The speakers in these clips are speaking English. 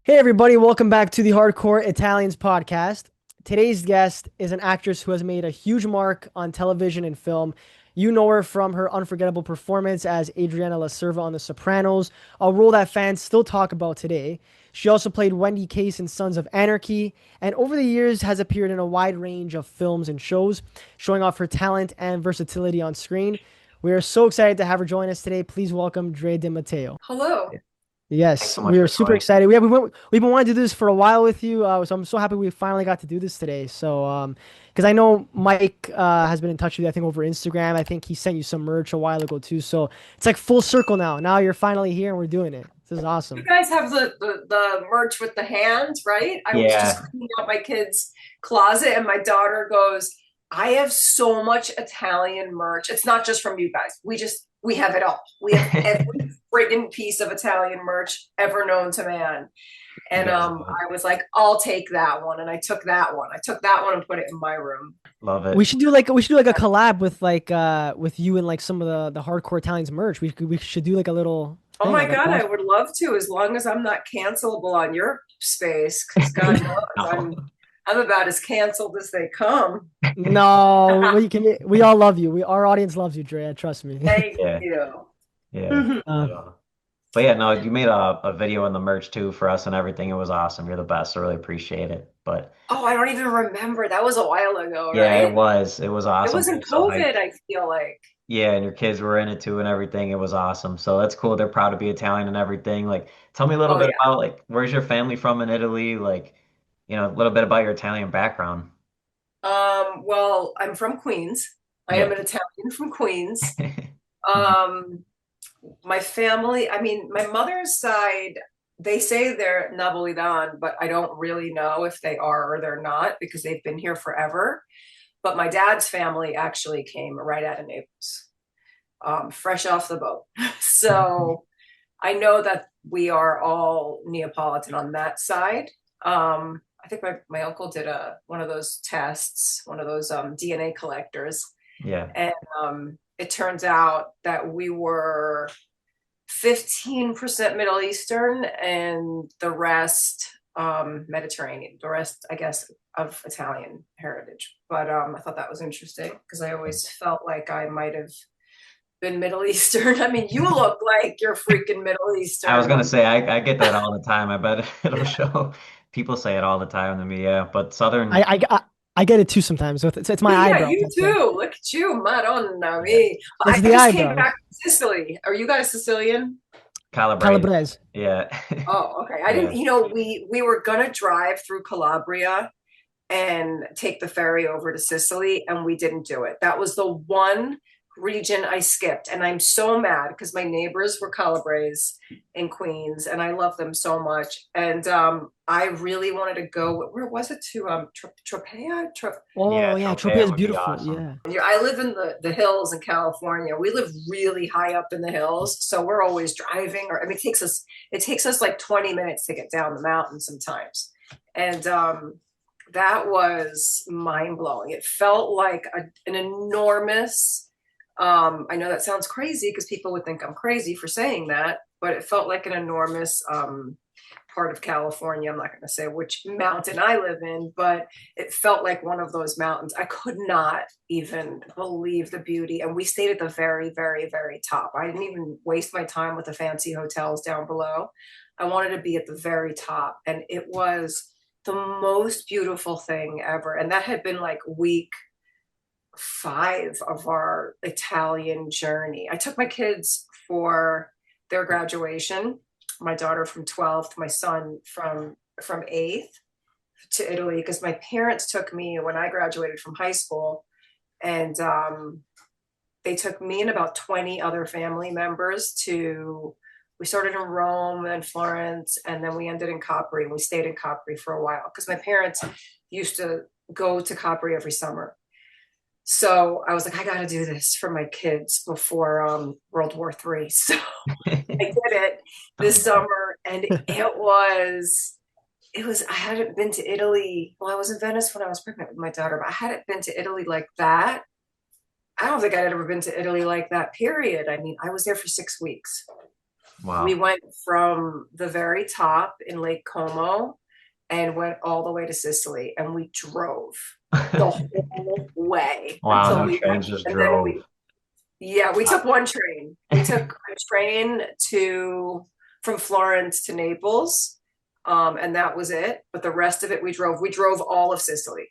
Hey, everybody, welcome back to the Hardcore Italians podcast. Today's guest is an actress who has made a huge mark on television and film. You know her from her unforgettable performance as Adriana La Cerva on The Sopranos, a role that fans still talk about today. She also played Wendy Case in Sons of Anarchy, and over the years has appeared in a wide range of films and shows, showing off her talent and versatility on screen. We are so excited to have her join us today. Please welcome Drea de Matteo. Hello. Yes, Thanks so much we are for super joining. excited. We've been wanting to do this for a while with you, so I'm so happy we finally got to do this today. So, because I know Mike has been in touch with you, I think over Instagram. I think he sent you some merch a while ago too. So it's like full circle now. Now you're finally here and we're doing it. This is You awesome. guys have the merch with the hands, right? I was just Yeah, cleaning out my kid's closet and my daughter goes, I have so much Italian merch. It's not just from you guys. We have it all. We have every friggin' piece of Italian merch ever known to man. you And guys love it. I was like, I'll take that one. And I took that one. I took that one and put it in my room. Love it. We should do like a collab with with you and like some of the hardcore Italians merch. We should do like a little Oh thing my like a God, I collab. would love to, as long as I'm not cancelable on your space, because God knows No. I'm about as canceled as they come. No, we all love you. Our audience loves you, Drea. Trust me. Thank Yeah, you. yeah. Uh, But yeah, no, you made a video on the merch too for us and everything. It was awesome. You're the best. I really appreciate it. But Oh, I don't even remember. That was a while ago, yeah, it right? was. It was It awesome. was We in were so COVID, hyped. I feel like. Yeah, and your kids were in it too and everything. It was awesome. So that's cool. They're proud to be Italian and everything. Like, tell me a little Oh bit yeah. about like where's your family from in Italy? Like, a little bit about your Italian background. Well, I'm from Queens. I am Yeah. an Italian from Queens. Um, my family, I mean, my mother's side, they say they're Napolitan, but I don't really know if they are or they're not because they've been here forever. But my dad's family actually came right out of Naples, fresh off the boat. So I know that we are all Neapolitan on that side. I think my uncle did one of those tests, one of those DNA collectors, Yeah. and it turns out that we were 15% Middle Eastern and the rest Mediterranean, the rest, I guess, of Italian heritage. But I thought that was interesting because I always felt like I might have been Middle Eastern. I mean, you look like you're freaking Middle I was Eastern. gonna say I get that all the time. I bet it'll show. People say it all the time to me, yeah. But I, Southern, I, I, I get it too sometimes. So it's my Yeah, eyebrows, you I'd say. too. Look at you, Madonna yeah. me. It's I the just came eyebrows. back from Sicily. Are you guys Sicilian? Calabrese. Calabrese. Yeah. Oh, okay. I didn't, Yeah. we were gonna drive through Calabria and take the ferry over to Sicily, and we didn't do it. That was the one region I skipped, and I'm so mad because my neighbors were Calabrese in Queens, and I love them so much. And I really wanted to go. Where was it to? Tropea. Oh Yeah, yeah, Tropea Tropea is would be beautiful. awesome. Yeah. I live in the hills in California. We live really high up in the hills, so we're always driving. Or I mean, it takes us like 20 minutes to get down the mountain sometimes, and that was mind blowing. It felt like an enormous. I know that sounds crazy because people would think I'm crazy for saying that, but it felt like an enormous part of California. I'm not going to say which mountain I live in, but it felt like one of those mountains. I could not even believe the beauty. And we stayed at the very, very, very top. I didn't even waste my time with the fancy hotels down below. I wanted to be at the very top. And it was the most beautiful thing ever. And that had been like week 5 of our Italian journey. I took my kids for their graduation, my daughter from 12th, my son from 8th to Italy because my parents took me when I graduated from high school, and they took me and about 20 other family members to. We started in Rome and Florence, and then we ended in Capri. And we stayed in Capri for a while because my parents used to go to Capri every summer. So I was like, I got to do this for my kids before World War III. So I did it Oh, this nice. summer, and I hadn't been to Italy. Well, I was in Venice when I was pregnant with my daughter, but I hadn't been to Italy like that. I don't think I'd ever been to Italy like that, period. I mean, I was there for 6 weeks. We Wow. went from the very top in Lake Como and went all the way to Sicily, and we drove the whole way Wow, until no we got, trains just and then drove. we, yeah, we took one train. We took a train to from Florence to Naples, and that was it. But the rest of it we drove. We drove all of Sicily.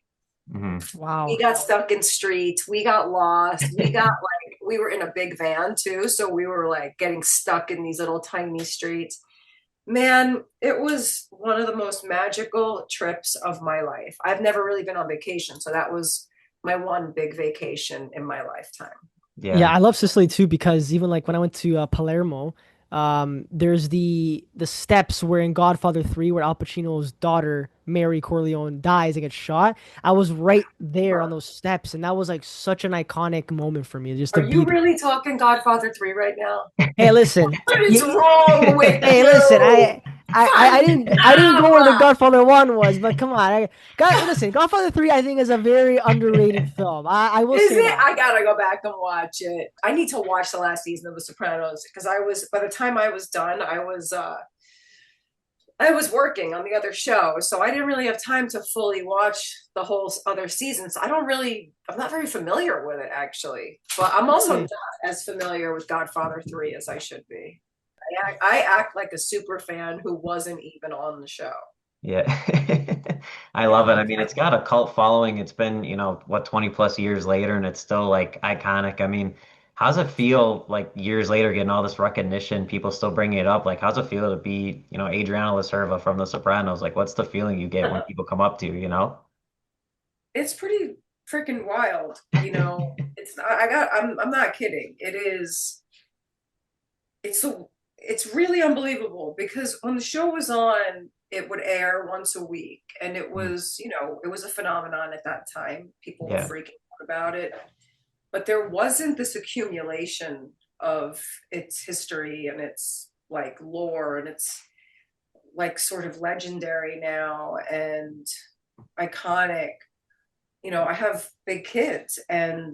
Hmm. We Wow. got stuck in streets. We got lost. We got like we were in a big van too, so we were like getting stuck in these little tiny streets. Man, it was one of the most magical trips of my life. I've never really been on vacation, so that was my one big vacation in my lifetime. Yeah, Yeah. I love Sicily too because even like when I went to Palermo, there's the steps where in Godfather 3 where Al Pacino's daughter Mary Corleone dies and gets shot. I was right there on those steps, and that was like such an iconic moment for me just Are to you be there. really talking Godfather 3 right now? Hey, listen, What is you, wrong with hey, listen, you? I didn't go where the Stop! Godfather 1 was, but come on, listen, Godfather 3 I think is a very underrated film. I will Is say it? that. I gotta go back and watch it. I need to watch the last season of The Sopranos because I was by the time I was done, I was working on the other show, so I didn't really have time to fully watch the whole other seasons. I'm not very familiar with it actually, but I'm also Really? not as familiar with Godfather 3 as I should be. I act like a super fan who wasn't even on the show. Yeah. I love it. Wow. I mean, it's got a cult following. It's been, you know, what, 20 plus years later, and it's still like iconic. I mean, how's it feel like years later getting all this recognition, people still bringing it up? Like, how's it feel to be, you know, Adriana La Cerva from The Sopranos? Like, what's the feeling you get when people come up to you, you know? It's pretty freaking wild, you know. I'm not kidding. It's a it's really unbelievable because when the show was on, it would air once a week, and it Mhm. was, it was a phenomenon at that time. People were Yeah. freaking out about it, but there wasn't this accumulation of its history and its like lore and its like sort of legendary now and iconic. I have big kids, and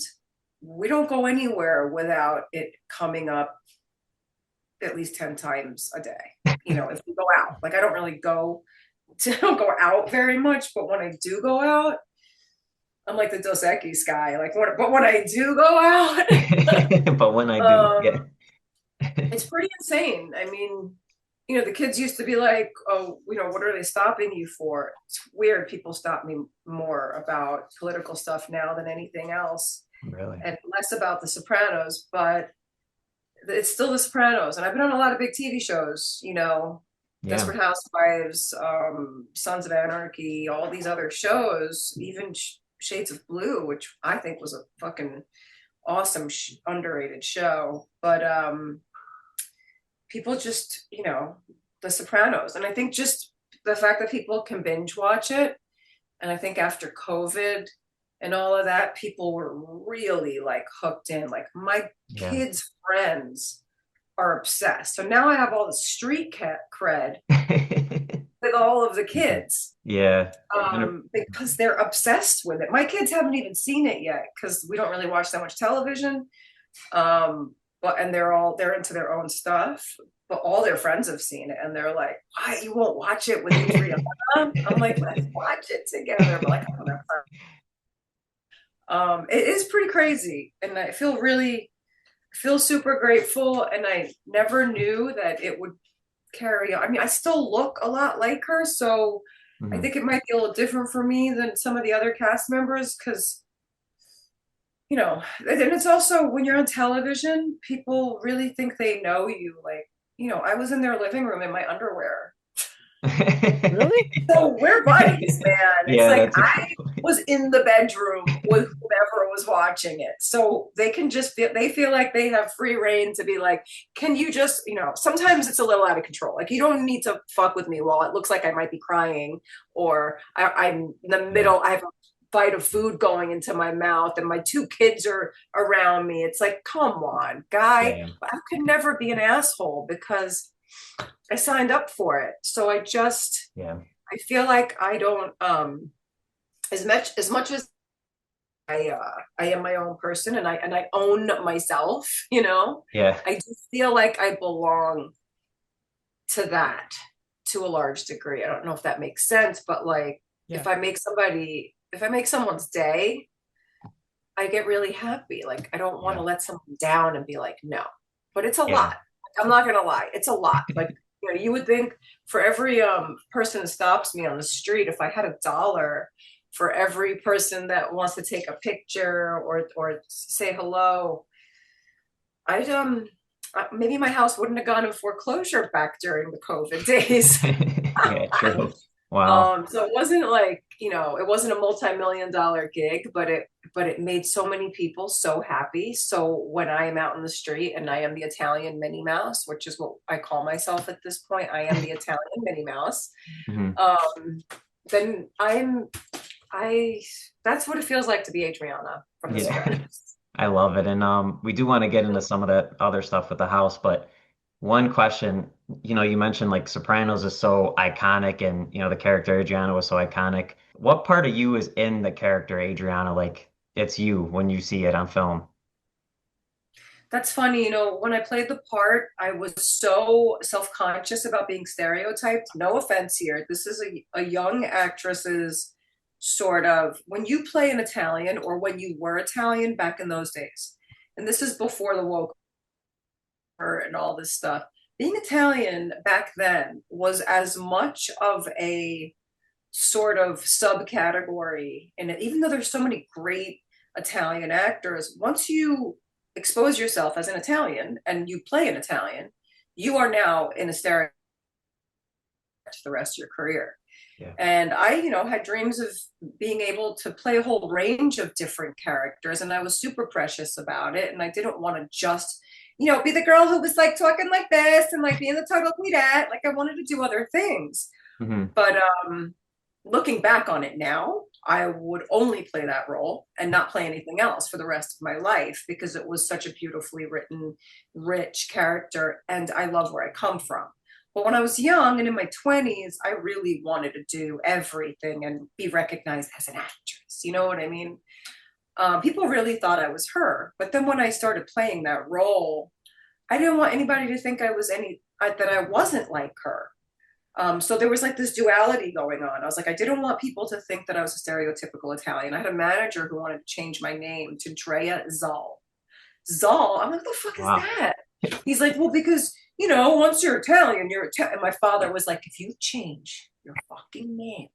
we don't go anywhere without it coming up at least 10 times a day. If we go out, like I don't really go to I don't go out very much, but when I do go out, I'm like the Dos Equis guy. But when I do go out, But when I do, um, yeah. it's pretty insane. I mean, the kids used to be like, oh, what are they stopping you for? It's weird. People stop me more about political stuff now than anything else Really? and less about The Sopranos, but it's still The Sopranos. And I've been on a lot of big TV shows, Yeah. Desperate Housewives, Sons of Anarchy, all these other shows, even Shades of Blue, which I think was a fucking awesome, underrated show. But people just, The Sopranos. And I think just the fact that people can binge watch it. And I think after COVID and all of that, people were really like hooked in. Like my Yeah. kids' friends are obsessed. So now I have all the street cat cred with all of the kids Yeah. because they're obsessed with it. My kids haven't even seen it yet because we don't really watch that much television. And they're into their own stuff. But all their friends have seen it, and they're like, "Why you won't watch it with Adriana?" I'm like, "Let's watch it together." But like, I don't have time. It is pretty crazy, and I feel super grateful. And I never knew that it would carry on. I mean, I still look a lot like her, so I Mhm. think it might be a little different for me than some of the other cast members because and it's also when you're on television, people really think they know you. Like, I was in their living room in my underwear. Really? So we're buddies, man. It's Yeah, like that's a I good point. was in the bedroom with whoever was watching it. So they can they feel like they have free reign to be like, can you just, sometimes it's a little out of control. Like you don't need to fuck with me while it looks like I might be crying or I'm in the Yeah, middle. I have a bite of food going into my mouth and my two kids are around me. It's like, come on, guy. yeah, I could never be an asshole because I signed up for it. So yeah, I feel like I don't as much as I am my own person and I own myself, yeah, I do feel like I belong to that to a large degree. I don't know if that makes sense, but like Yeah. if I make someone's day, I get really happy. Like I don't want to Yeah. let someone down and be like, no. But it's a Yeah. lot. I'm not gonna lie, it's a lot. Like, you would think for every person that stops me on the street, if I had $1 for every person that wants to take a picture or say hello, I'd maybe my house wouldn't have gone in foreclosure back during the COVID days. Yeah, true. Wow. So it wasn't like, it wasn't a multi-million-dollar gig, but it made so many people so happy. So when I am out in the street and I am the Italian Minnie Mouse, which is what I call myself at this point, I am the Italian Minnie Mouse. Mhm. Um, then I that's what it feels like to be Adriana from The Yeah. Sopranos. I love it. And we do want to get into some of that other stuff with the house, but one question, you mentioned like Sopranos is so iconic and the character Adriana was so iconic. What part of you is in the character Adriana? Like it's you when you see it on film. That's funny. When I played the part, I was so self-conscious about being stereotyped. No offense here. This is a young actress's sort of, when you play an Italian or when you were Italian back in those days, and this is before the woke and all this stuff. Being Italian back then was as much of a sort of subcategory. And even though there's so many great Italian actors, once you expose yourself as an Italian and you play an Italian, you are now in a stereotype the rest of your career. Yeah. And I, had dreams of being able to play a whole range of different characters. And I was super precious about it. And I didn't want to just, be the girl who was like talking like this and like being the total that. Like I wanted to do other things. Hmm. But looking back on it now, I would only play that role and not play anything else for the rest of my life because it was such a beautifully written, rich character. And I love where I come from. But when I was young and in my 20s, I really wanted to do everything and be recognized as an actress. You know what I mean? People really thought I was her. But then when I started playing that role, I didn't want anybody to think that I wasn't like her. So there was like this duality going on. I was like, I didn't want people to think that I was a stereotypical Italian. I had a manager who wanted to change my name to Drea Zal. Zal, I'm like, what the fuck is Wow. that? He's like, well, because, once you're Italian, you're Italian. And my father was like, if you change your fucking name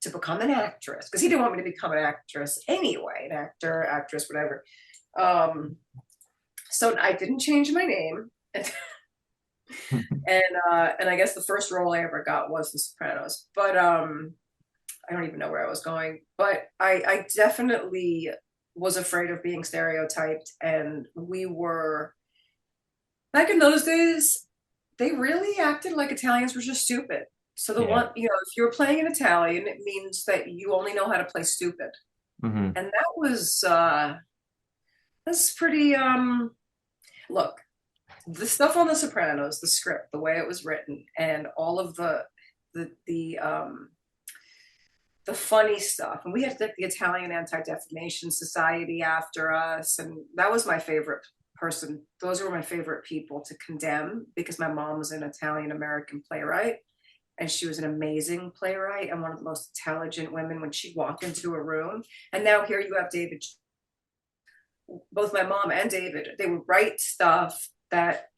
to become an actress, because he didn't want me to become an actress anyway, an actor, actress, whatever. So I didn't change my name. And I guess the first role I ever got was The Sopranos. But I don't even know where I was going. But I definitely was afraid of being stereotyped, and we were back in those days, they really acted like Italians were just stupid. So Yeah. if you're playing an Italian, it means that you only know how to play stupid. Hmm. And that's pretty look, the stuff on The Sopranos, the script, the way it was written, and all of the funny stuff. And we had the Italian Anti-Defamation Society after us, and that was my favorite person. Those were my favorite people to condemn because my mom was an Italian American playwright, and she was an amazing playwright and one of the most intelligent women when she walked into a room. And now here you have David, both my mom and David, they would write stuff that,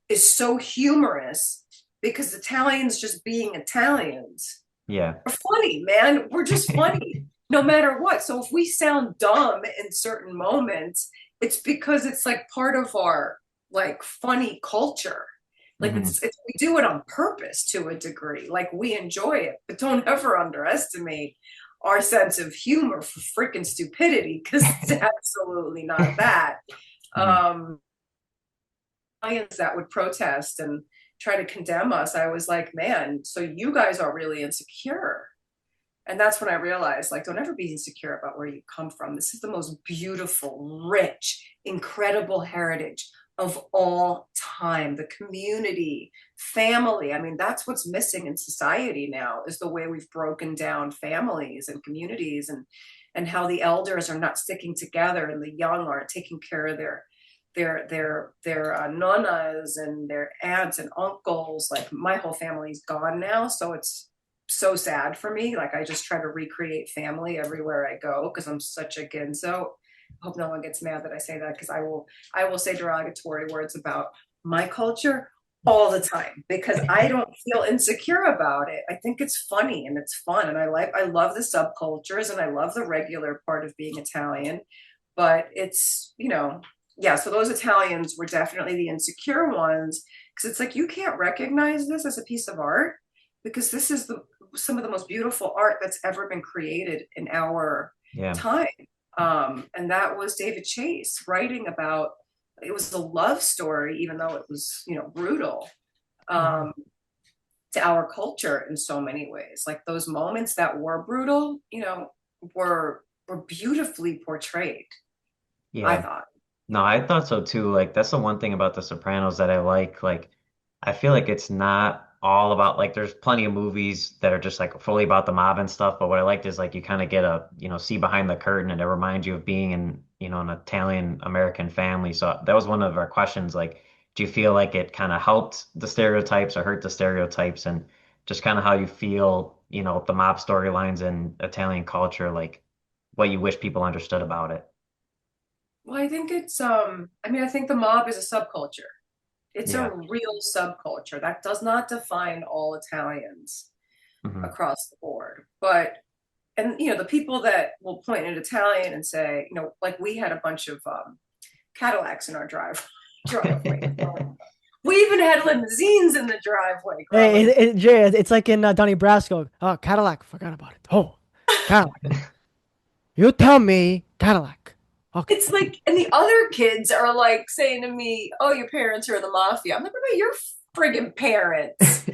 is so humorous because Italians just being Italians Yeah. are funny, man. We're just funny no matter what. So if we sound dumb in certain moments, it's because it's like part of our like funny culture. Like Hmm. we do it on purpose to a degree. Like we enjoy it, but don't ever underestimate our sense of humor for freaking stupidity because it's absolutely not that. Hmm. Clients that would protest and try to condemn us, I was like, man, so you guys are really insecure. And that's when I realized, like, don't ever be insecure about where you come from. This is the most beautiful, rich, incredible heritage of all time. The community, family. I mean, that's what's missing in society now is the way we've broken down families and communities and how the elders are not sticking together and the young aren't taking care of their nonnas and their aunts and uncles. Like my whole family's gone now, so it's so sad for me. Like I just try to recreate family everywhere I go because I'm such a ginzo. I hope no one gets mad that I say that because I will say derogatory words about my culture all the time because I don't feel insecure about it. I think it's funny and it's fun and I love the subcultures and I love the regular part of being Italian, but it's, yeah, so those Italians were definitely the insecure ones because it's like you can't recognize this as a piece of art because this is some of the most beautiful art that's ever been created in our Yeah. time. And that was David Chase writing about it was a love story, even though it was, brutal, Mhm. um, to our culture in so many ways. Like those moments that were brutal, were beautifully portrayed, I Yeah. thought. No, I thought so too. Like that's the one thing about The Sopranos that I like. Like I feel like it's not all about like there's plenty of movies that are just like fully about the mob and stuff, but what I liked is like you kind of get a, see behind the curtain and it reminds you of being in, an Italian American family. So that was one of our questions. Like, do you feel like it kind of helped the stereotypes or hurt the stereotypes and just kind of how you feel, the mob storylines in Italian culture, like what you wish people understood about it? Well, I think I think the mob is a subculture. It's a Yeah. real subculture that does not define all Italians Hmm. across the board. But and the people that will point at Italian and say, like we had a bunch of Cadillacs in our driveway. We even had limousines in the driveway Hey, growing. Jay, it's like in Donnie Brasco. Oh, Cadillac, forgot about it. Oh, Cadillac. You tell me, Cadillac. Okay. It's like, and the other kids are like saying to me, "Oh, your parents are the mafia." I'm like, "What about your friggin' parents?"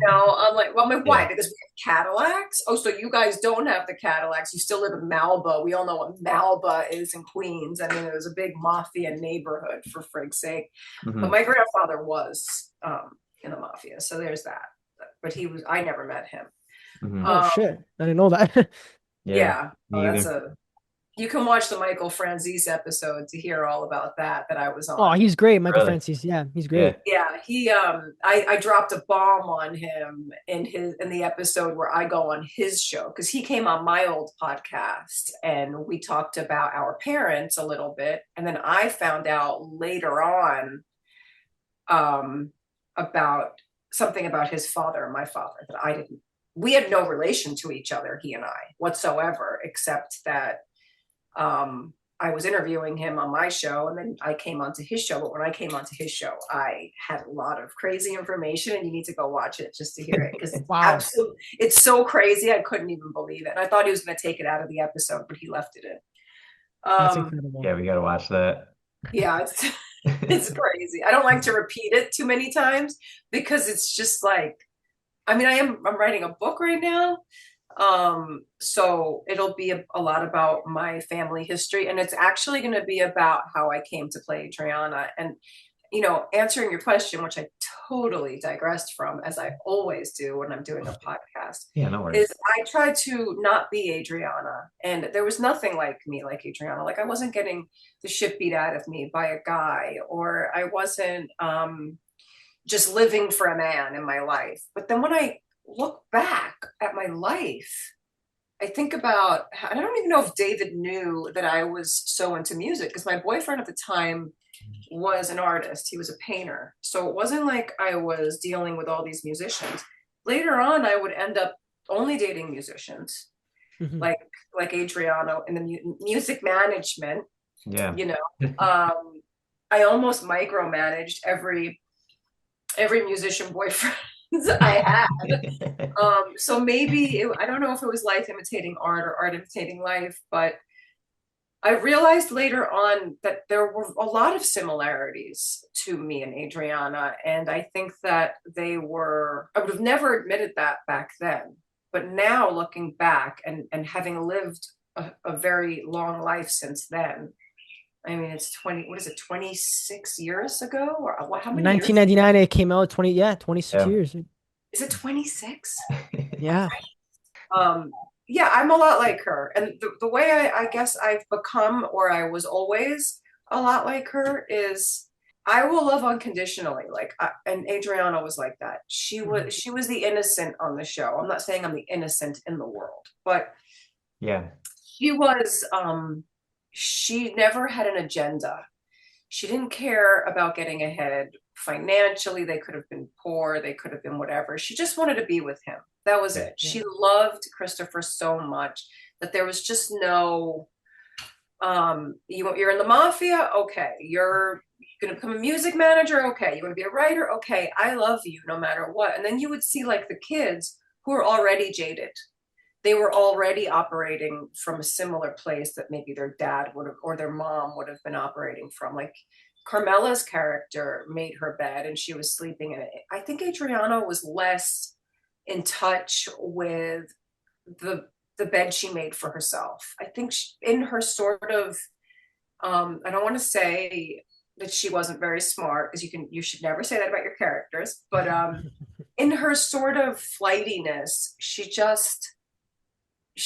I'm like, "Well, why? Yeah. Because we have Cadillacs. Oh, so you guys don't have the Cadillacs. You still live in Malba. We all know what Malba is in Queens. I mean, it was a big mafia neighborhood for frig's sake. But Hmm. my grandfather was in the mafia, so there's that. But I never met him. Hmm. Oh Um, shit, I didn't know that. Yeah. yeah, oh, Me that's either. a you can watch the Michael Franzese episode to hear all about that I was Oh, on. he's great, Michael Really? Francis. Yeah, he's Yeah. great. Yeah, I dropped a bomb on him in the episode where I go on his show because he came on my old podcast and we talked about our parents a little bit. And then I found out later on um about something about his father and my father that I didn't we had no relation to each other, he and I, whatsoever, except that I was interviewing him on my show and then I came onto his show. But when I came onto his show, I had a lot of crazy information and you need to go watch it just to hear it because Wow, it's so crazy. I couldn't even believe it. And I thought he was going to take it out of the episode, but he left it in. that's Um, incredible. Yeah, we gotta watch that. yeah, it's crazy. I don't like to repeat it too many times because it's just like, I'm writing a book right now. So it'll be a lot about my family history, and it's actually going to be about how I came to play Adriana. And answering your question, which I totally digressed from, as I always do when I'm doing a podcast, Yeah, no worries. is I try to not be Adriana. And there was nothing like me, like Adriana. Like I wasn't getting the shit beat out of me by a guy, or I wasn't just living for a man in my life. But then when I look back at my life, I think about, I don't even know if David knew that I was so into music because my boyfriend at the time was an artist. He was a painter. So it wasn't like I was dealing with all these musicians. Later on, I would end up only dating musicians Mhm. like Adriano in the music management, Yeah. you know. Um, I almost micromanaged every musician boyfriend I had. So maybe I don't know if it was life imitating art or art imitating life, but I realized later on that there were a lot of similarities to me and Adriana. And I think that I would have never admitted that back then. But now looking back and having lived a very long life since then, I mean, it's 20, what is it, 26 years ago? Or how many years? 1999, it came out 20, yeah, 26 Yeah. years. Is it 26? Yeah. Um, yeah, I'm a lot like her. And the way I guess I've become, or I was always, a lot like her is I will love unconditionally. And Adriana was like that. Mhm. She was the innocent on the show. I'm not saying I'm the innocent in the world, but Yeah. she was, she never had an agenda. She didn't care about getting ahead financially. They could have been poor, they could have been whatever. She just wanted to be with him. That was Yeah. it. Yeah. She loved Christopher so much that there was just no, you're in the mafia, okay. You're gonna become a music manager, okay. You want to be a writer, okay. I love you no matter what. And then you would see like the kids who are already jaded. They were already operating from a similar place that maybe their dad would have or their mom would have been operating from. Like Carmela's character made her bed and she was sleeping in it. I think Adriana was less in touch with the the bed she made for herself. I think in her sort of, I don't want to say that she wasn't very smart because you should never say that about your characters, but in her sort of flightiness, she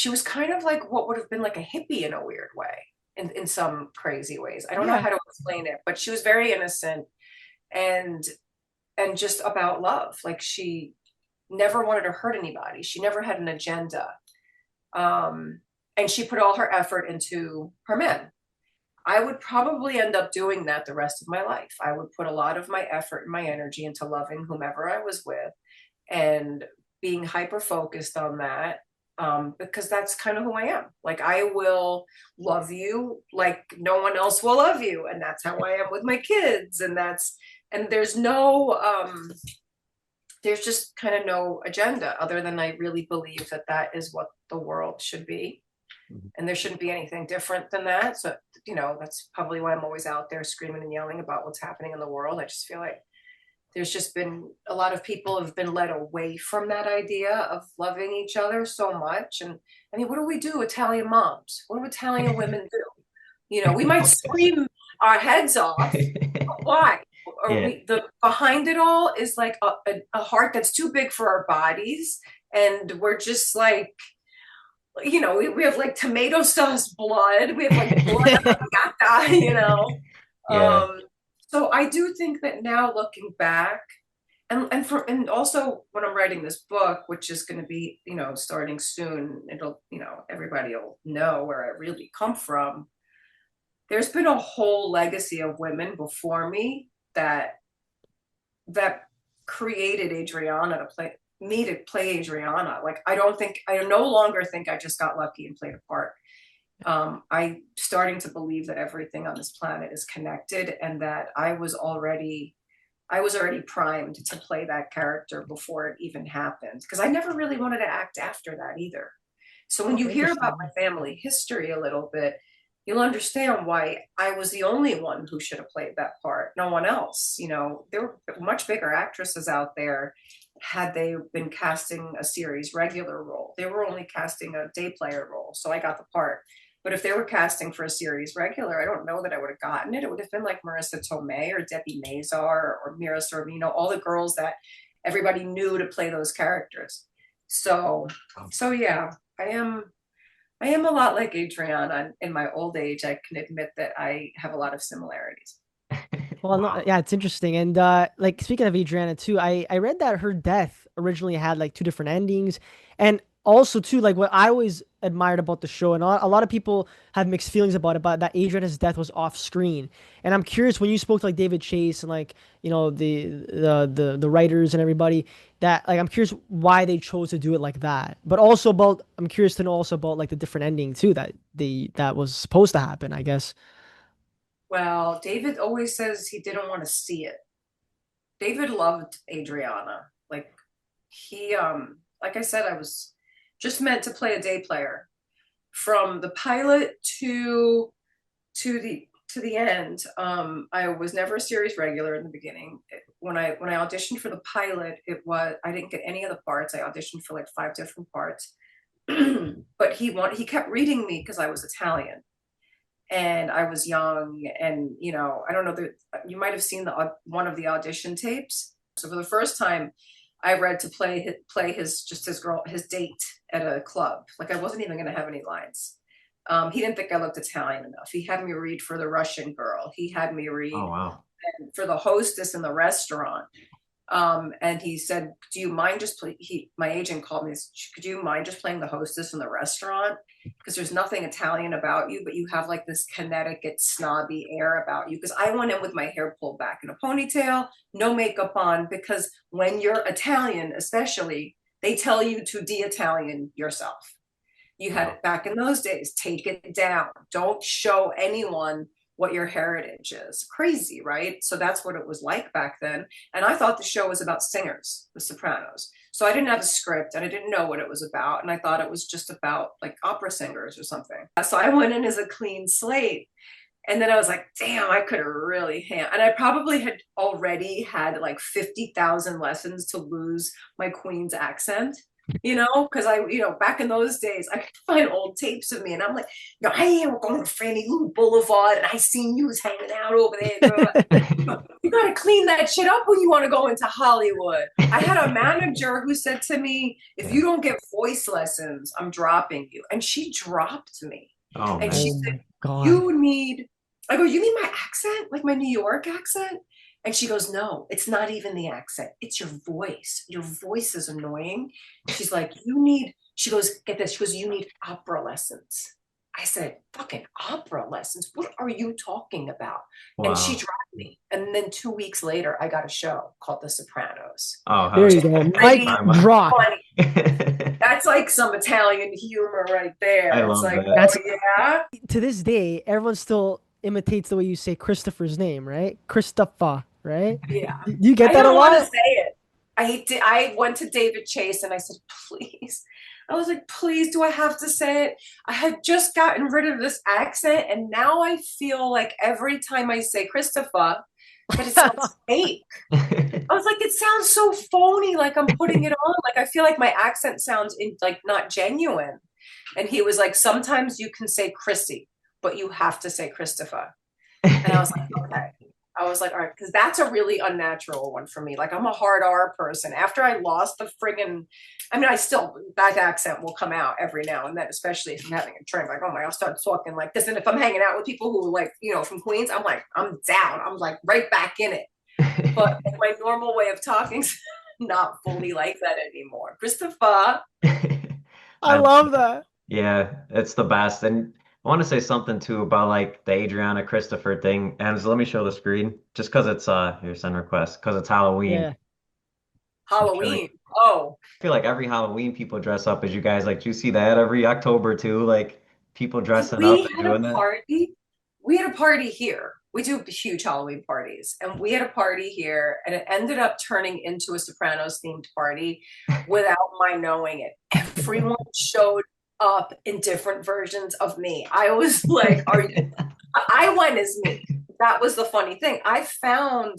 was kind of like what would have been like a hippie in a weird way, in some crazy ways. I don't know Yeah. how to explain it, but she was very innocent and just about love. Like she never wanted to hurt anybody. She never had an agenda. Um, and she put all her effort into her men. I would probably end up doing that the rest of my life. I would put a lot of my effort and my energy into loving whomever I was with and being hyper focused on that, because that's kind of who I am. Like I will love you like no one else will love you, and that's how I am with my kids. And there's just kind of no agenda other than I really believe that that is what the world should be, Mhm. and there shouldn't be anything different than that. So that's probably why I'm always out there screaming and yelling about what's happening in the world. I just feel like there's just been a lot of people have been led away from that idea of loving each other so much. And I mean, what do we do, Italian moms? What do Italian women do? We might scream our heads off, but why? Or Yeah. the behind it all is like a heart that's too big for our bodies, and we're just like, we have like tomato sauce blood, we have like blood arrabbiata, Yeah. um so I do think that now looking back, and also when I'm writing this book, which is going to be, starting soon, it'll, everybody will know where I really come from. There's been a whole legacy of women before me that created Adriana to play Adriana. Like I no longer think I just got lucky and played a part. I'm starting to believe that everything on this planet is connected, and that I was already primed to play that character before it even happened, because I never really wanted to act after that either. So when you Okay, hear about interesting. my family history a little bit, you'll understand why I was the only one who should have played that part. No one else. There were much bigger actresses out there had they been casting a series regular role. They were only casting a day player role, so I got the part. But if they were casting for a series regular, I don't know that I would have gotten it. It would have been like Marissa Tomei or Debbie Mazar or Mira Sorvino, all the girls that everybody knew to play those characters. So, so yeah, I am I am a lot like Adriana. In my old age, I can admit that I have a lot of similarities. Well, no, yeah, it's interesting. And like speaking of Adriana too, I read that her death originally had like two different endings. And also too, like what I always admired about the show, and a lot of people have mixed feelings about it, but that Adriana's death was off screen. And I'm curious when you spoke to like David Chase and like, the writers and everybody, that like I'm curious why they chose to do it like that. But also about I'm curious to know also about like the different ending too that was supposed to happen, I guess. Well, David always says he didn't want to see it. David loved Adriana. Like like I said, I was just meant to play a day player. From the pilot to the end. I was never a series regular in the beginning. When I auditioned for the pilot, I didn't get any of the parts. I auditioned for like five different parts. But he kept reading me because I was Italian and I was young, and I don't know that you might have seen the one of the audition tapes. So for the first time, I read to play his just his date at a club. Like I wasn't even going to have any lines. He didn't think I looked Italian enough. He had me read for the Russian girl. He had me Oh read wow. for the hostess in the restaurant. And he said, "Do you mind just play?" My agent called me. Could you mind just playing the hostess in the restaurant? Because there's nothing Italian about you, but you have like this Connecticut snobby air about you. Because I went in with my hair pulled back in a ponytail, no makeup on. Because when you're Italian, especially, they tell you to de-Italian yourself. You had Wow. it back in those days. Take it down. Don't show anyone what your heritage is. Crazy, right? So that's what it was like back then. And I thought the show was about singers, The Sopranos. So I didn't have a script and I didn't know what it was about. And I thought it was just about like opera singers or something. So I went in as a clean slate. And then I was like, damn, I could have really and I probably had already had like 50,000 lessons to lose my Queen's accent, because back in those days, I could find old tapes of me and I'm like, hey, we're going to Fannie Lou Boulevard and I seen you was hanging out over there, girl. You got to clean that shit up when you want to go into Hollywood. I had a manager who said to me, if Yeah. you don't get voice lessons, I'm dropping you. And she dropped me. Oh And she Oh man. said, my God. you need, I go, you mean my accent? Like my New York accent? And she goes, no, it's not even the accent. It's your voice. Your voice is annoying. She's like, she goes, get this. She goes, you need opera lessons. I said, fucking opera lessons? What are you talking about? And she Wow. dropped me. And then 2 weeks later, I got a show called The Sopranos, Oh hell There which you is go. yeah. Mic pretty Karma. drop. funny. That's like some Italian humor right I there. It's love like, that. oh That's yeah. to this day, everyone still imitates the way you say Christopher's name, right? Christopher, right? Yeah. Do you get I that a don't want to lot? say it. I went to David Chase and I said, please. I was like, please, do I have to say it? I had just gotten rid of this accent and now I feel like every time I say Christopher, that it sounds fake. I was like, it sounds so phony, like I'm putting it on. Like I feel like my accent sounds like not genuine. And he was like, sometimes you can say Chrissy, but you have to say Christopher. And I was like, okay. I was like, all right, because that's a really unnatural one for me. Like I'm a hard R person. After I lost the friggin', I mean, I still that accent will come out every now and then, especially if I'm having a drink. Like, oh my, I'll start talking like this. And if I'm hanging out with people who like, from Queens, I'm like, I'm down. I'm like right back in it. But my normal way of talking is not fully like that anymore. Christopher. I I love that. Yeah, it's the best. And I want to say something too about like the Adriana Christopher thing. And so let me show the screen just because it's your send request because it's Halloween. Yeah. I'm sure Halloween. Oh, I feel like every Halloween people dress up as you guys. Like, do you see that every October too? Like people so dressing up and had a doing that. party. We had a party here. We do huge Halloween parties, and we had a party here, and it ended up turning into a Sopranos themed party without my knowing it. Everyone showed up in different versions of me. I was like, "Are you?" I went as me. That was the funny thing. I found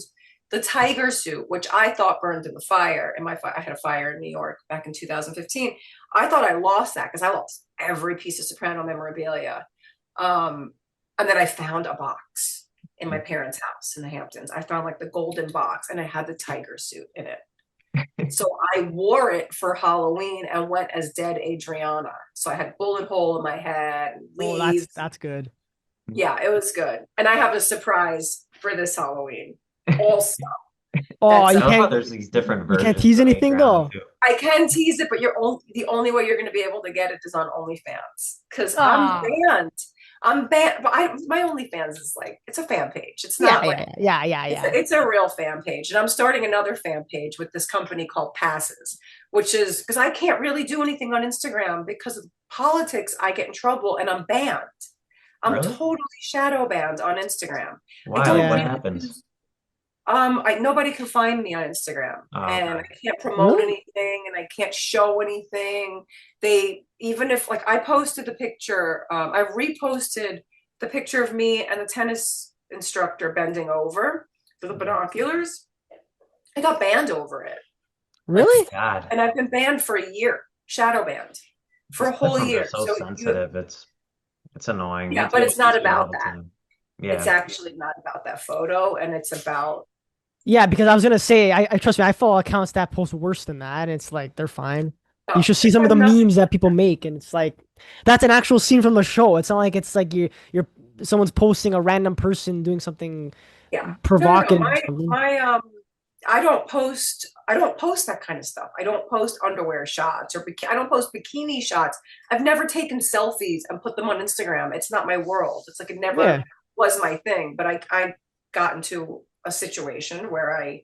the tiger suit, which I thought burned in the fire. I had a fire in New York back in 2015. I thought I lost that because I lost every piece of Soprano memorabilia. Um, and then I found a box in my parents' house in the Hamptons. I found like the golden box and it had the tiger suit in it. So I wore it for Halloween and went as dead Adriana. So I had bullet hole in my head, Oh, that's leaves. that's good. Yeah, it was good. And I have a surprise for this Halloween. Also, Oh, that's I love how there's these different you can't versions tease of anything Adriana though. too. I can tease it, but the only way you're going to be able to get it is on OnlyFans because I'm Ah. banned. I'm banned, but my OnlyFans is like it's a fan page. It's Yeah, not like yeah, yeah, yeah, it's yeah. it's a real fan page, and I'm starting another fan page with this company called Passes, which is because I can't really do anything on Instagram because of politics. I get in trouble and I'm banned. I'm Really? totally shadow banned on Instagram. I Why? don't What Yeah. really happens? use nobody can find me on Instagram, Oh, and okay. I can't promote Really? anything, and I can't show anything. They even if like I posted the picture, I reposted the picture of me and the tennis instructor bending over for the binoculars. I got banned over it, like, Really? God, and I've been banned for a year, shadow banned for these a whole platforms are year. so So you, sensitive. It's annoying. We yeah, but deal it's with these not people all about the that. time. It's Yeah. actually not about that photo, and it's about Yeah, because I was gonna say, I trust me, I follow accounts that post worse than that, and it's like they're fine. You No, should see it some of has the nothing. memes that people make, and it's like that's an actual scene from the show. It's not like it's like you're someone's posting a random person doing something Yeah. No, no, no. provocative or My something. my I don't post that kind of stuff. I don't post underwear shots or I don't post bikini shots. I've never taken selfies and put them on Instagram. It's not my world. It's like it never Yeah, was my thing. But I got into a situation where I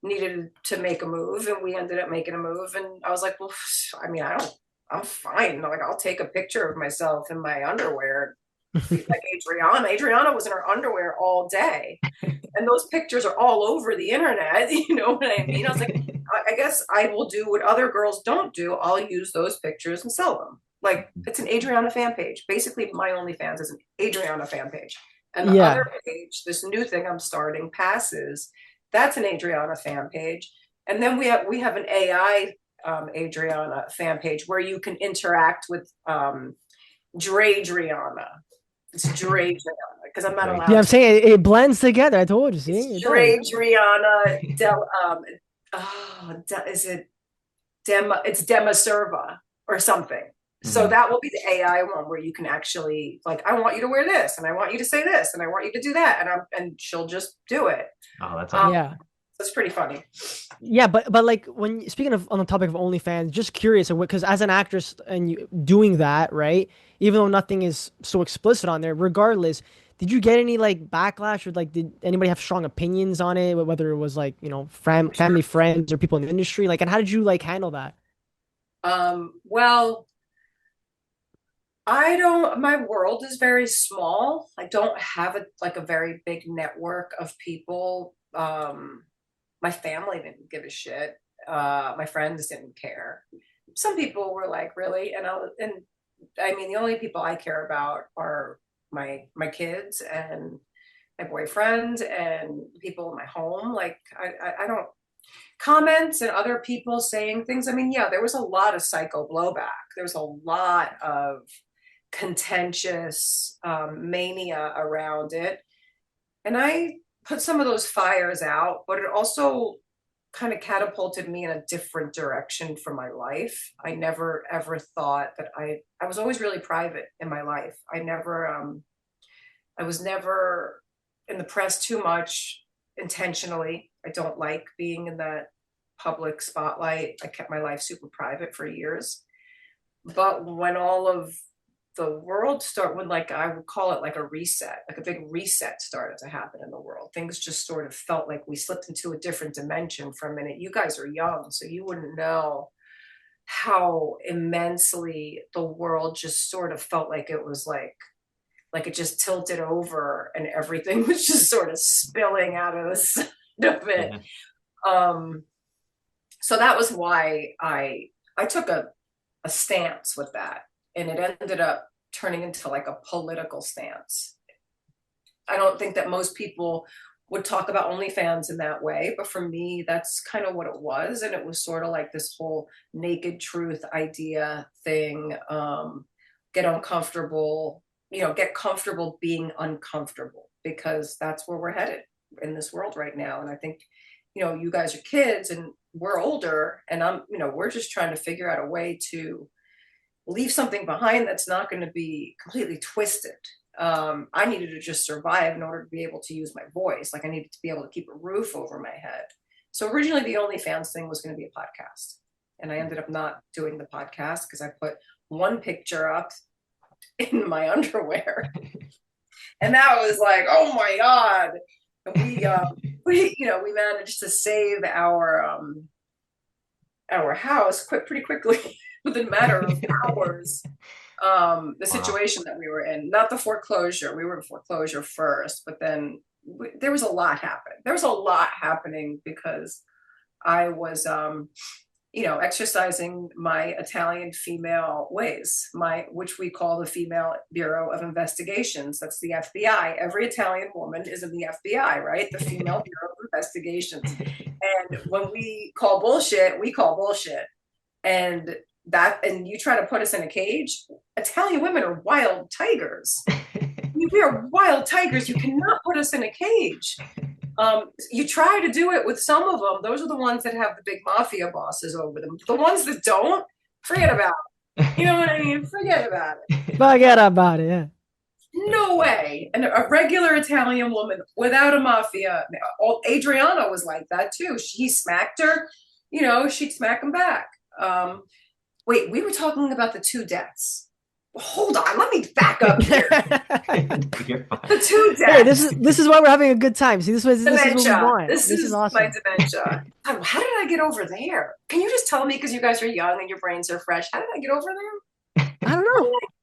needed to make a move and we ended up making a move and I was like, well, I mean, I'm fine. Like I'll take a picture of myself in my underwear. Like Adriana was in her underwear all day and those pictures are all over the internet. You know what I mean? I was like, I guess I will do what other girls don't do. I'll use those pictures and sell them. Like it's an Adriana fan page. Basically, my OnlyFans is an Adriana fan page. And the other yeah, page, this new thing I'm starting, Passes, that's an Adriana fan page. And then we have an AI Adriana fan page where you can interact with Drea. It's Drea because I'm not Great. yeah. allowed I'm to. saying it blends together. I told you. See, It's it does. Del is it it's Dema Serva or something. So Mhm. that will be the AI one where you can actually like, I want you to wear this and I want you to say this and I want you to do that and she'll just do it. Oh, that's Um, awesome. Yeah. it's pretty funny. Yeah, but like when speaking of on the topic of OnlyFans, just curious, because as an actress and you doing that, right? Even though nothing is so explicit on there, regardless, did you get any like backlash or like did anybody have strong opinions on it, whether it was like, family, friends, or people in the industry? Like, and how did you like handle that? Well, I don't, my world is very small. I don't have a very big network of people. My family didn't give a shit. My friends didn't care. Some people were like, really? I mean, the only people I care about are my kids and my boyfriend and people in my home. Like I don't comments and other people saying things. I mean, yeah, there was a lot of psycho blowback. There was a lot of contentious mania around it. And I put some of those fires out, but it also kind of catapulted me in a different direction for my life. I never ever thought that I was always really private in my life. I was never in the press too much intentionally. I don't like being in that public spotlight. I kept my life super private for years. But when all of the world start when like I would call it like a reset, like a big reset started to happen in the world. Things just sort of felt like we slipped into a different dimension for a minute. You guys are young, so you wouldn't know how immensely the world just sort of felt like it was like it just tilted over and everything was just sort of spilling out of the side of it. Yeah. Um, so that was why I took a stance with that, and it ended up turning into like a political stance. I don't think that most people would talk about OnlyFans in that way, but for me, that's kind of what it was, and it was sort of like this whole naked truth idea thing. Get uncomfortable, get comfortable being uncomfortable because that's where we're headed in this world right now. And I think, you guys are kids and we're older, and we're just trying to figure out a way to leave something behind that's not going to be completely twisted. I needed to just survive in order to be able to use my voice. Like I needed to be able to keep a roof over my head. So originally the OnlyFans thing was going to be a podcast. And I ended up not doing the podcast because I put one picture up in my underwear. And that was like, oh my God. And we managed to save our house pretty quickly within a matter of hours. The Wow. situation that we were in, not the foreclosure. We were in foreclosure first, but then there was a lot happening. There was a lot happening because I was, exercising my Italian female ways, which we call the Female Bureau of Investigations. That's the FBI. Every Italian woman is in the FBI, right? The Female Bureau of Investigations. And when we call bullshit, we call bullshit. And you try to put us in a cage. Italian women are wild tigers. We are wild tigers. You cannot put us in a cage. You try to do it with some of them. Those are the ones that have the big mafia bosses over them. The ones that don't, Forget about it. You know what I mean? Forget about it. Forget about it. Yeah. No way. And a regular Italian woman without a mafia. Adriana was like that too. He smacked her, she'd smack him back. Wait, we were talking about the two deaths. Hold on, let me back up here. You're fine. The two Hey, this deaths. is this is why we're having a good time. See, this is what we Dementia. want. This This is is my awesome. dementia. God, how did I get over there? Can you just tell me because you guys are young and your brains are fresh? How did I get over there? I don't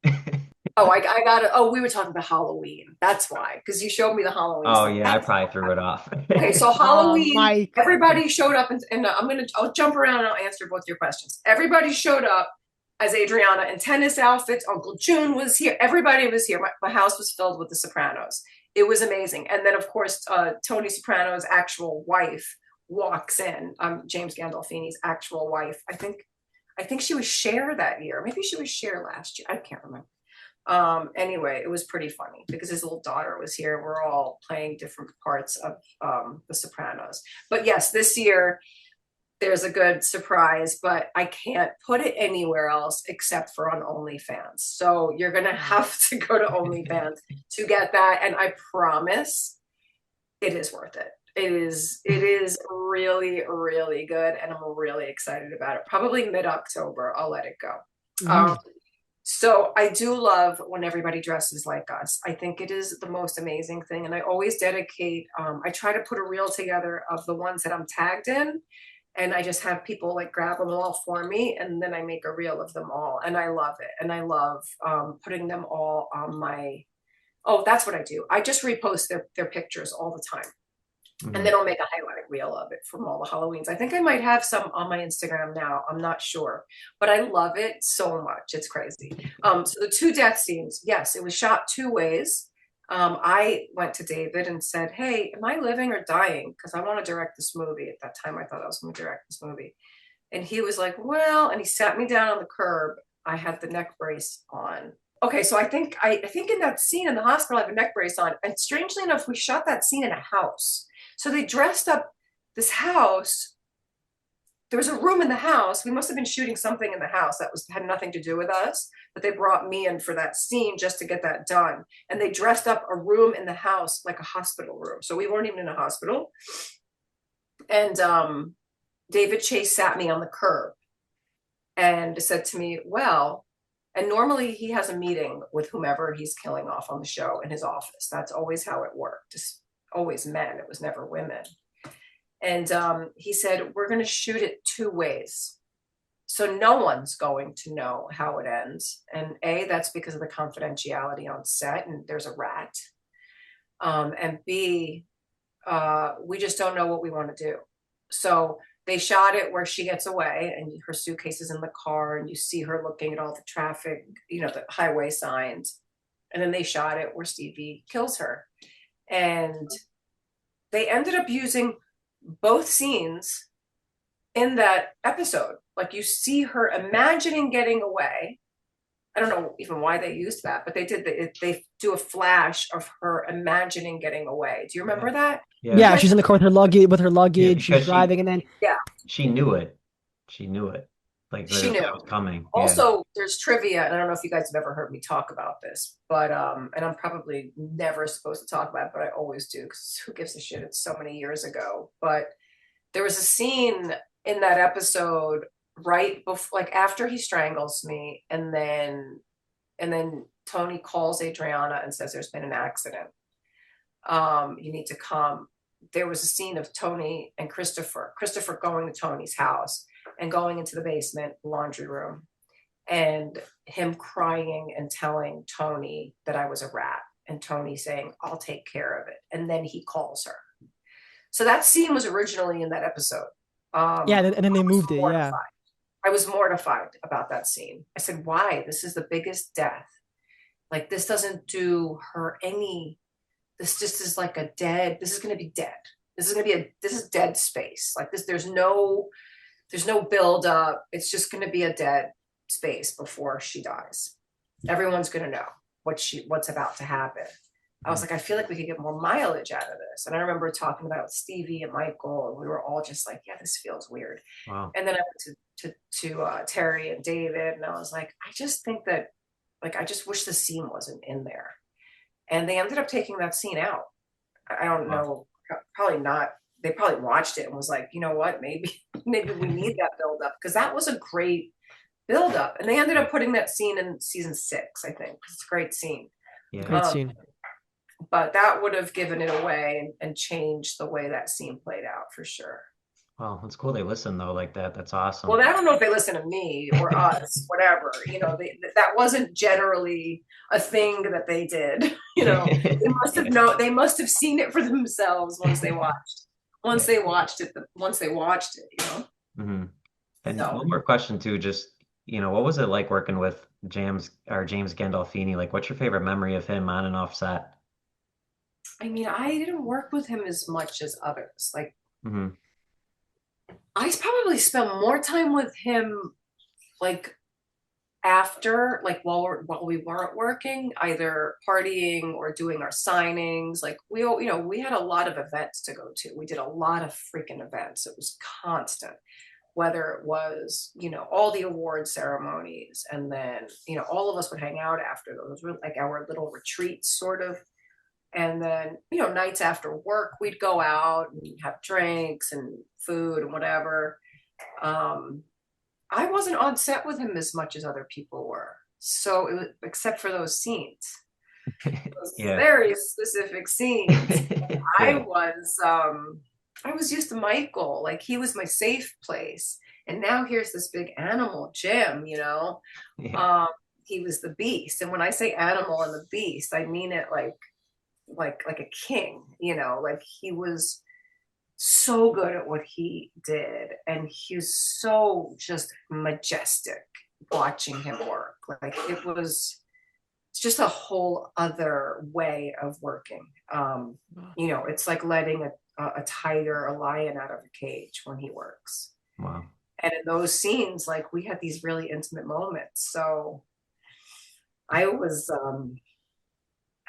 know. Oh, I got it. Oh, we were talking about Halloween. That's why, because you showed me the Halloween Oh stuff. yeah, I That's probably threw it off. okay. So Halloween, Mike. everybody showed up, and I'll jump around and I'll answer both your questions. Everybody showed up as Adriana in tennis outfits. Uncle June was here. Everybody was here. My house was filled with the Sopranos. It was amazing. And then, of course, Tony Soprano's actual wife walks in. James Gandolfini's actual wife. I think she was Cher that year. Maybe she was Cher last year. I can't remember. Anyway, it was pretty funny because his little daughter was here. We're all playing different parts of the Sopranos. But yes, this year there's a good surprise, but I can't put it anywhere else except for on OnlyFans. So you're gonna have to go to OnlyFans to get that. And I promise it is worth it. It is really, really good, and I'm really excited about it. Probably mid-October, I'll let it go. Mhm. So I do love when everybody dresses like us. I think it is the most amazing thing. And I always dedicate, I try to put a reel together of the ones that I'm tagged in. And I just have people like grab them all for me. And then I make a reel of them all. And I love it. And I love putting them all on oh, that's what I do. I just repost their pictures all the time. And then I'll make a highlight reel of it from all the Halloweens. I think I might have some on my Instagram now. I'm not sure, but I love it so much. It's crazy. So the two death scenes, yes, it was shot two ways. I went to David and said, "Hey, am I living or dying? Because I want to direct this movie." At that time, I thought I was going to direct this movie, and he was like, "Well," and he sat me down on the curb. I had the neck brace on. Okay, so I think in that scene in the hospital, I have a neck brace on. And strangely enough, we shot that scene in a house. So they dressed up this house. There was a room in the house. We must have been shooting something in the house that had nothing to do with us, but they brought me in for that scene just to get that done. And they dressed up a room in the house like a hospital room. So we weren't even in a hospital. And David Chase sat me on the curb and said to me, "Well," and normally he has a meeting with whomever he's killing off on the show in his office. That's always how it worked. Just always men. It was never women. And he said, "We're going to shoot it two ways. So no one's going to know how it ends. And A, that's because of the confidentiality on set, and there's a rat. And B, we just don't know what we want to do." So they shot it where she gets away and her suitcase is in the car and you see her looking at all the traffic, the highway signs. And then they shot it where Stevie kills her. And they ended up using both scenes in that episode. Like you see her imagining getting away. I don't know even why they used that, but they did. They do a flash of her imagining getting away. Do you remember that? Yeah. Yeah, she's in the car with her Yeah, luggage, she's because driving, and then Yeah, she knew it. She knew it. Like she that knew. was coming. Yeah. Also, there's trivia, and I don't know if you guys have ever heard me talk about this, but and I'm probably never supposed to talk about it, but I always do because who gives a shit? It's so many years ago. But there was a scene in that episode right before, like after he strangles me, and then Tony calls Adriana and says there's been an accident. You need to come. There was a scene of Tony and Christopher going to Tony's house and going into the basement laundry room and him crying and telling Tony that I was a rat and Tony saying, "I'll take care of it." And then he calls her. So that scene was originally in that episode. yeah, and then I they was moved it. Yeah. mortified. I was mortified about that scene. I said, "Why? This is the biggest death. Like this doesn't do her any. This just is like this is going to be dead. This is dead space. Like this, there's no build up. It's just going to be a dead space before she dies. Everyone's going to know what's about to happen." I was like, I feel like we could get more mileage out of this. And I remember talking about Stevie and Michael, and we were all just like, yeah, this feels weird. Wow. And then I went to Terry and David, and I was like, I just think that, like, I just wish the scene wasn't in there. And they ended up taking that scene out. I don't Wow. know, probably not. They probably watched it and was like, you know what, maybe we need that build up, because that was a great build up. And they ended up putting that scene in season 6, I think. It's a great scene. Yeah. Great Um, scene. but that would have given it away and changed the way that scene played out for sure. Well, it's cool they listen though like that. That's Well, awesome. I don't know if they listen to me or us, whatever. That wasn't generally a thing that they did. They must have seen it for themselves Yeah. once they watched it. Hmm. And So, one more question too, just what was it like working with James Gandolfini? Like, what's your favorite memory of him on and off set? I mean, I didn't work with him as much as others. Like, Hmm. I probably spent more time with him, like after, like while we weren't working, either partying or doing our signings. Like we had a lot of events to go to. We did a lot of freaking events. It was constant, whether it was all the award ceremonies, and then all of us would hang out after those were like our little retreats sort of. And then nights after work we'd go out and have drinks and food and whatever. um I wasn't on set with him as much as other people were. So it was, except for those scenes, those Yeah. very specific scenes. I Yeah. was I was used to Michael. Like, he was my safe place. And now here's this big animal, Jim. Yeah. Um, he was the beast. And when I say animal and the beast, I mean it like a king. Like, he was so good at what he did, and he was so just majestic watching him work. Like, it's just a whole other way of working. It's like letting a tiger, a lion out of a cage when he works. Wow. And in those scenes, like, we had these really intimate moments. So I was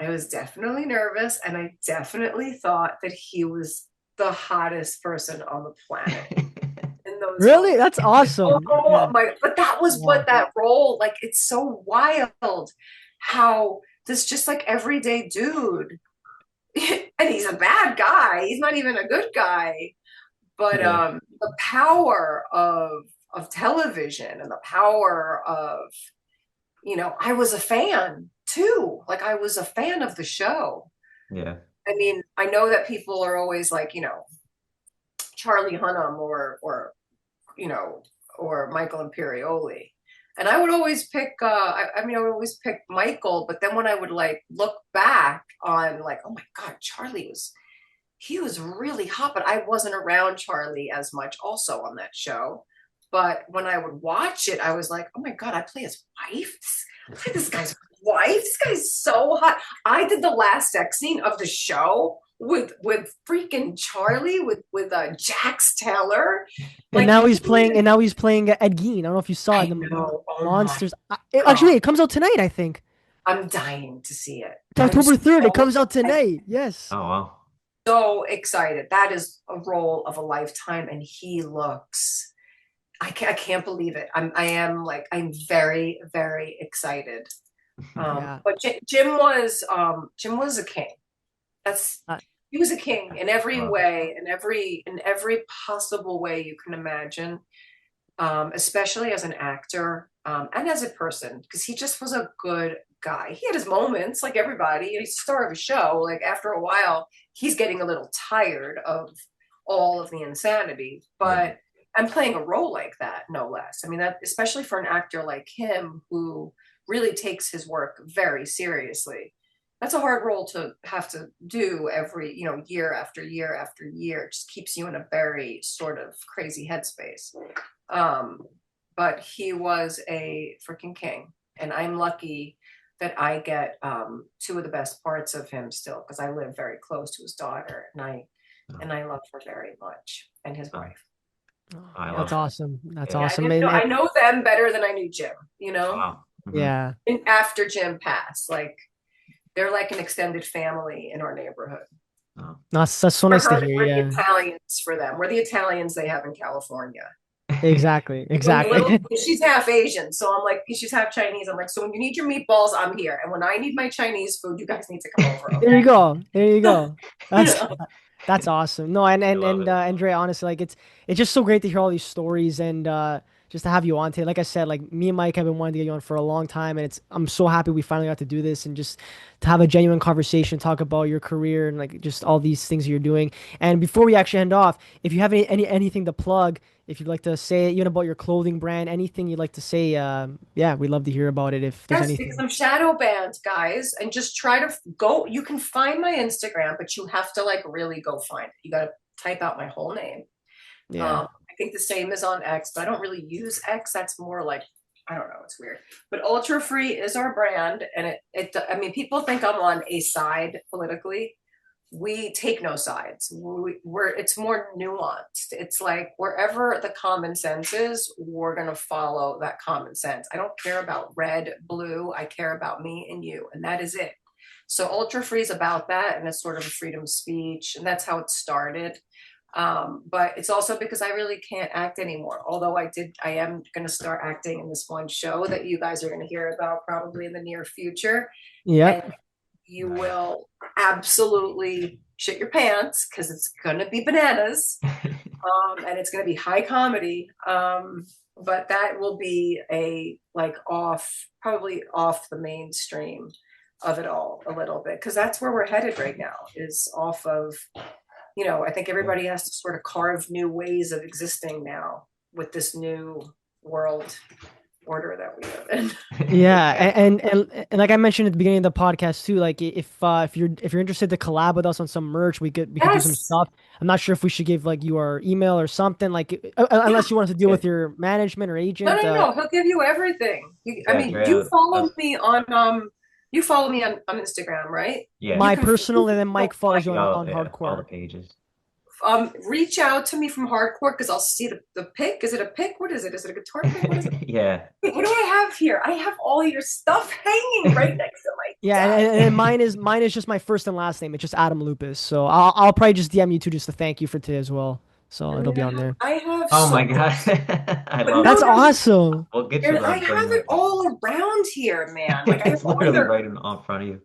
I was definitely nervous, and I definitely thought that he was the hottest person on the planet in those Really? moments. That's awesome. Oh Yeah. my, but that was Wow. what that role, like, it's so wild how this just like everyday dude, and he's a bad guy. He's not even a good guy, but Yeah. the power of television and the power of, I was a fan too. Like, I was a fan of the show. Yeah. I mean, I know that people are always like, Charlie Hunnam you know, or Michael Imperioli. And I would always pick, I would always pick Michael, but then when I would like look back on, like, oh my God, he was really hot, but I wasn't around Charlie as much also on that show. But when I would watch it, I was like, oh my God, I play his wife. I play this guy's wife. This guy's so hot. I did the last sex scene of the show with freaking Charlie with Jax Taylor. And Like, now he's playing. And now he's playing Ed Gein. I don't know if you saw it I in the know. Oh my Monsters. God. Actually, it comes out tonight. I think I'm dying to see it. it's I'm October 3rd. It comes out I'm tonight. Yes. Oh, wow. so excited. That is a role of a lifetime, and he looks. I can't believe it. I'm very, very excited. Yeah. But Jim was a king. That's Uh, He was a king in every Wow. way, in every possible way you can imagine. Especially as an actor, and as a person, because he just was a good guy. He had his moments, like everybody. He's the star of a show. Like, after a while, he's getting a little tired of all of the insanity. Right. But I'm playing a role like that, no less. I mean, that, especially for an actor like him, who really takes his work very seriously. That's a hard role to have to do every, year after year after year. It just keeps you in a very sort of crazy headspace. Um, but he was a freaking king, and I'm lucky that I get two of the best parts of him still, because I live very close to his daughter, Oh, and I love her very much, and his oh, wife. I That's love awesome. That's Yeah. Yeah, awesome. I know them better than I knew Jim. Wow. Hmm. And after Jim passed, like, They're like an extended family in our neighborhood. Oh. No, that's so nice to hear. We're the Yeah, Italians for them. We're the Italians they have in California. exactly, When the little, exactly. she's half Asian, so I'm like, she's half Chinese. I'm like, so when you need your meatballs, I'm here, and when I need my Chinese food, you guys need to come over, There you okay? go. There you go. You That's know, that's awesome. No, I love it. Andrea, honestly, like it's just so great to hear all these stories and just to have you on today. Like I said, like me and Mike have been wanting to get you on for a long time, and it's I'm so happy we finally got to do this and just to have a genuine conversation, talk about your career and like just all these things you're doing. And before we actually end off, if you have anything to plug, if you'd like to say even about your clothing brand, anything you'd like to say, yeah, we'd love to hear about it if there's yes, because anything. I'm shadow banned, guys, and just try to go. You can find my Instagram, but you have to like really go find it. You got to type out my whole name. Yeah. I think the same is on X, but I don't really use X. That's more like I don't know. It's weird. But Ultra Free is our brand, and I mean, people think I'm on a side politically. We take no sides. We're it's more nuanced. It's like wherever the common sense is, we're gonna follow that common sense. I don't care about red, blue. I care about me and you, and that is it. So Ultra Free is about that, and it's sort of a freedom of speech, and that's how it started. But it's also because I really can't act anymore. Although I am going to start acting in this one show that you guys are going to hear about probably in the near future. Yep. And you Nice. will absolutely shit your pants because it's going to be bananas. And it's going to be high comedy. But that will be a like probably off the mainstream of it all a little bit because that's where we're headed right now is off of I think everybody has to sort of carve new ways of existing now with this new world order that we live in. Yeah, and like I mentioned at the beginning of the podcast too, like if you're interested to collab with us on some merch, we could do some Yes. stuff. I'm not sure if we should give like you our email or something, like Yeah. unless you want to deal Yeah, with your management or No, agent. no, no. He'll give you everything. I yeah, mean, you Drea, follow that's me on on Instagram, right? yeah. You My can personal, and then Mike find follows you on, Oh, on yeah, all the hardcore. pages. reach out to me from hardcore because I'll see the pic. Is it a pic? What is it? Is it a guitar pic? What is it? Yeah. Wait, what do I have here? I have all your stuff hanging right next to my Yeah, desk. and mine is just my first and last name. It's just Adam Lupus. So I'll probably just DM you too just to thank you for today as well. So I it'll mean, be on there. I have Oh so my God. much, I but love no, That's it. no, awesome. We'll get you I the have thing. it all around here, man. Like I have It's all literally your. right in front of you.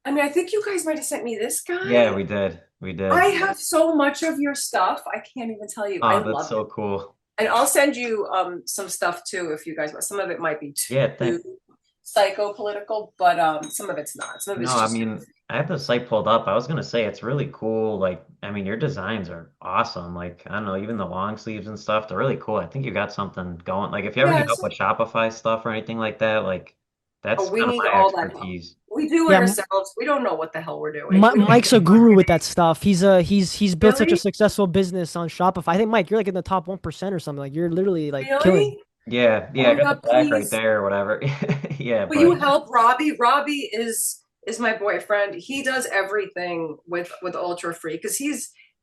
I mean, I think you guys might have sent me this Yeah, guy. we did. We I did. have so much of your stuff. I can't even tell you. I Oh, that's love it, so cool. and I'll send you some stuff too if you guys want. Some of it might be Yeah, too thank. psycho political, but some of it's not. Some of No, it's I just mean, I have the site pulled up. I was gonna say it's really cool. Like, I mean, your designs are awesome. Like, I don't know, even the long sleeves and stuff, they're really cool. I think you got something going. Like, if you ever need help yes. with Shopify stuff or anything like that, like, Oh, that's we kind of need my all that help. expertise. We do it Yeah, ourselves. We don't know what the hell we're doing. We don't Mike's a guru with that stuff. He's built such a really, successful business on Shopify. I think Mike, you're like in the top 1% or something. Like you're literally like killing. really. Yeah, Oh yeah, I my got the God, plaque right please. there or whatever. Yeah, Will you but help Robbie? Robbie is my boyfriend. He does everything with Ultra Free because he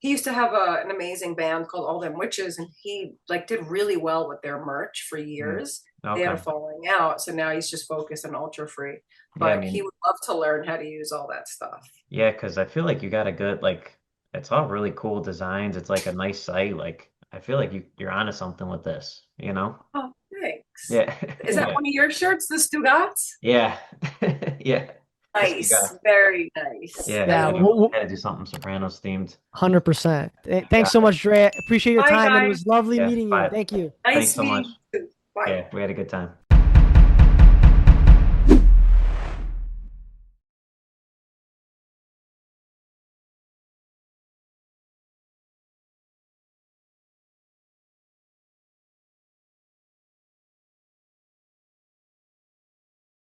used to have an amazing band called All Them Witches, and he like did really well with their merch for mm, years. They had a okay. falling out, so now he's just focused on Ultra Free. Yeah, I But he mean, would love to learn how to use all that stuff. yeah, because I feel like you got a good like it's all really cool designs. It's like a nice site. Like I feel like you're onto something with this, you know? Oh, thanks. Yeah. Is that Yeah. one of your shirts, the Stugats? Yeah. Yeah. This you Nice, got. very nice. Yeah, Yeah, I gotta gotta do something Sopranos themed. 100%. Thanks Got so it. much, Dre. Appreciate your Bye, time, and it guys. was lovely Yeah, meeting you. bye. Thank you. Thanks Nice so much. meeting you. Bye. Yeah, we had a good time.